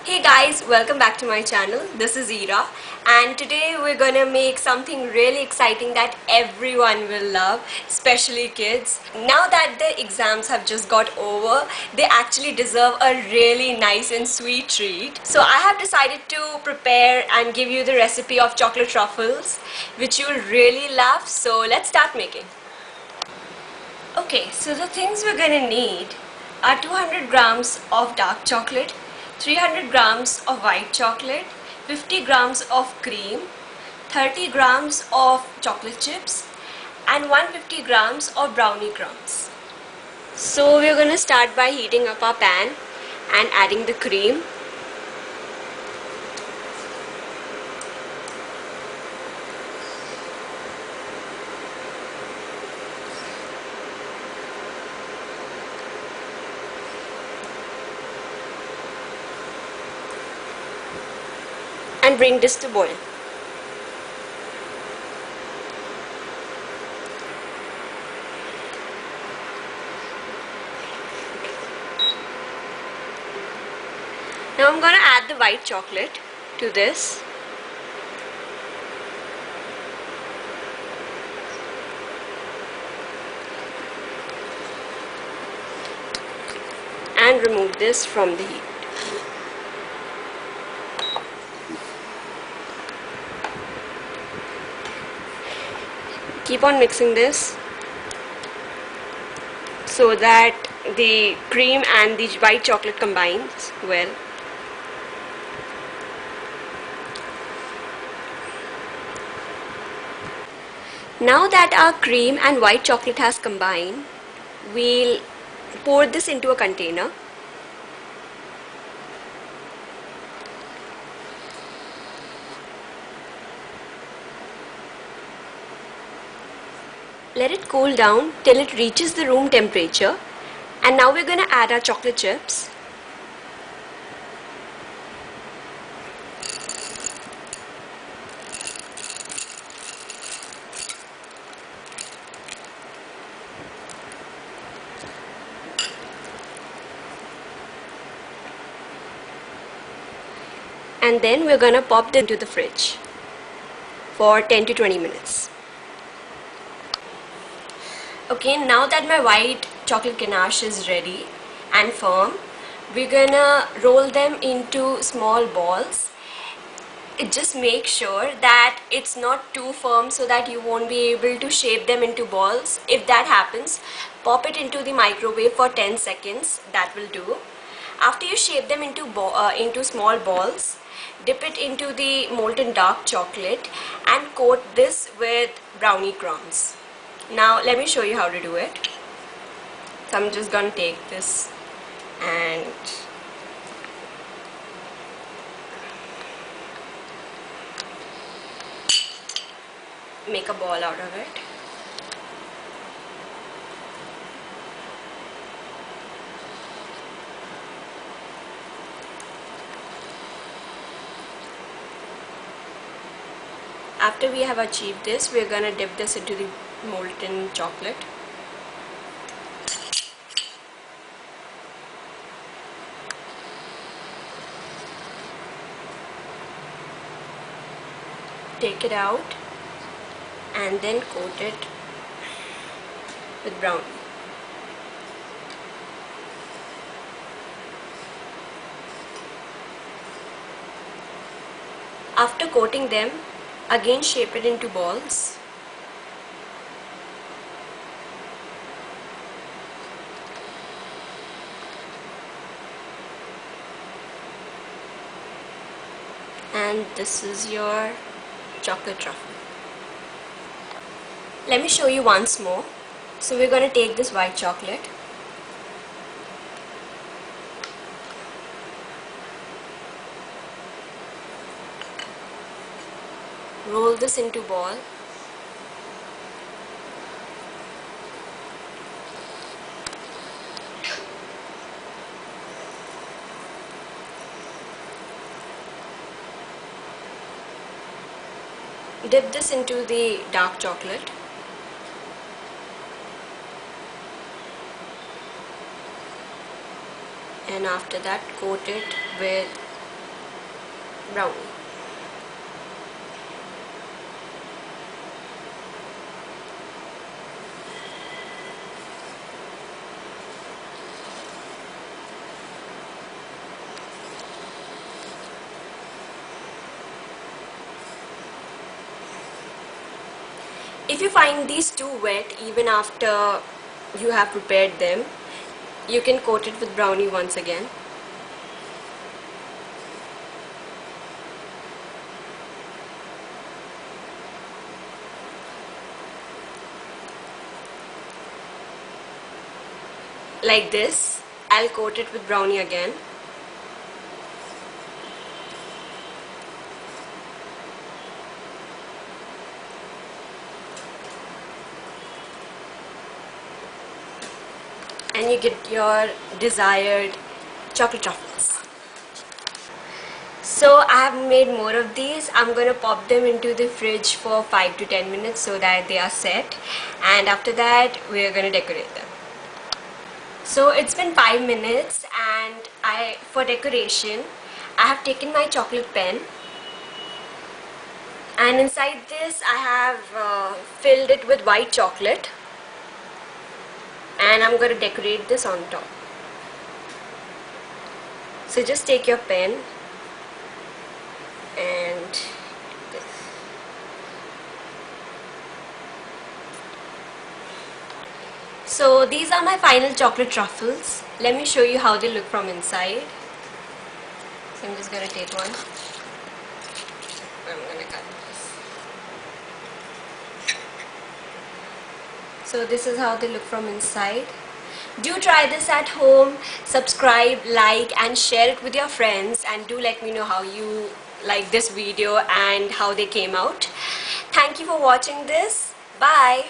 Hey guys, welcome back to my channel. This is Ira, and today we're gonna make something really exciting that everyone will love, especially kids. Now that the exams have just got over, they actually deserve a really nice and sweet treat. So I have decided to prepare and give you the recipe of chocolate truffles, which you'll really love. So let's start making. Okay, so the things we're gonna need are 200 grams of dark chocolate, 300 grams of white chocolate, 50 grams of cream, 30 grams of chocolate chips, and 150 grams of brownie crumbs. So we're gonna start by heating up our pan and adding the cream. And bring this to boil. Now I'm gonna add the white chocolate to this. And remove this from the heat. Keep on mixing this so that the cream and the white chocolate combines well. Now that our cream and white chocolate has combined, we'll pour this into a container. Let it cool down till it reaches the room temperature, and now we're going to add our chocolate chips. And then we're going to pop them into the fridge for 10 to 20 minutes. Okay, now that my white chocolate ganache is ready and firm, we're gonna roll them into small balls. Just make sure that it's not too firm so that you won't be able to shape them into balls. If that happens, pop it into the microwave for 10 seconds. That will do. After you shape them into small balls, dip it into the molten dark chocolate and coat this with brownie crumbs. Now let me show you how to do it. So I'm just gonna take this and make a ball out of it. After we have achieved this, we're gonna dip this into the molten chocolate. Take it out and then coat it with brownie. After coating them, again shape it into balls. And this is your chocolate truffle. Let me show you once more. So we're going to take this white chocolate, roll this into ball, dip this into the dark chocolate, and after that coat it with brownie. If you find these too wet even after you have prepared them, you can coat it with brownie once again. Like this. I'll coat it with brownie again. And you get your desired chocolate truffles. So I have made more of these. I'm gonna pop them into the fridge for 5 to 10 minutes so that they are set, and after that we're gonna decorate them. So it's been 5 minutes, and for decoration I have taken my chocolate pen, and inside this I have filled it with white chocolate, and I'm going to decorate this on top. So just take your pen and this. So these are my final chocolate truffles. Let me show you how they look from inside. So I'm just going to take one. I'm going to cut this. So this is how they look from inside. Do try this at home. Subscribe, like and share it with your friends, and do let me know how you like this video and how they came out. Thank you for watching this. Bye.